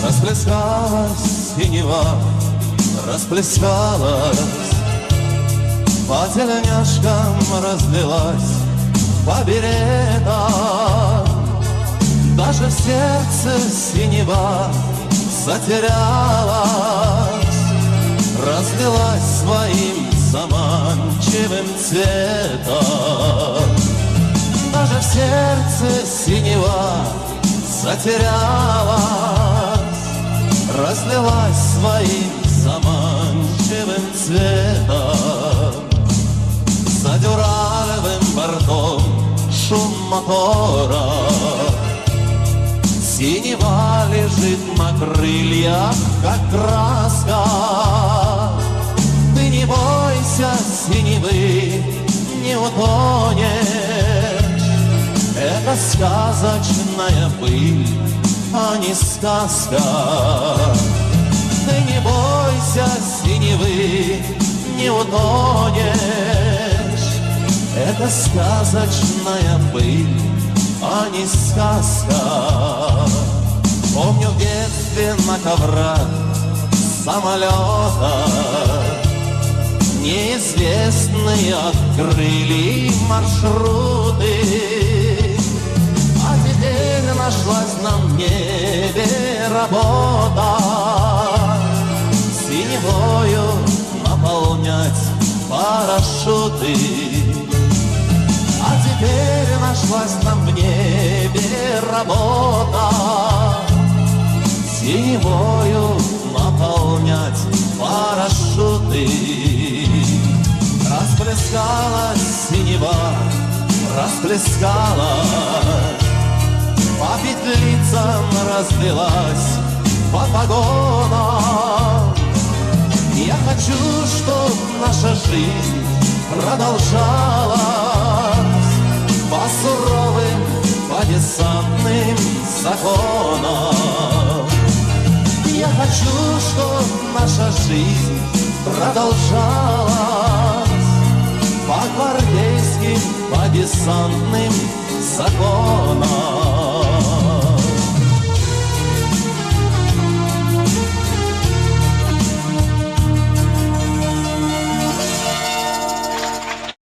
Расплескалась синева, расплескалась, по тельняшкам разлилась, по беретам. Даже в сердце синева затерялась, разлилась своим заманчивым цветом. Даже в сердце синева затерялась, разлилась своим заманчивым цветом. За дюралевым бортом шум мотора, синева лежит на крыльях, как краска. Ты не бойся синевы, не утонешь. Это сказочная быль, а не сказка. Ты не бойся синевы, не утонешь. Это сказочная быль, а не сказка. Помню в детстве на коврах самолета неизвестные открыли маршруты. А теперь нашлась на небе работа синевою наполнять парашюты. А теперь нашлась нам в небе работа синевою наполнять парашюты. Расплескалась синева, расплескалась, по петлицам разлилась, по погонам. Я хочу, чтоб наша жизнь продолжалась по суровым, по десантным законам. Я хочу, чтоб наша жизнь продолжалась по гвардейским, по десантным законам.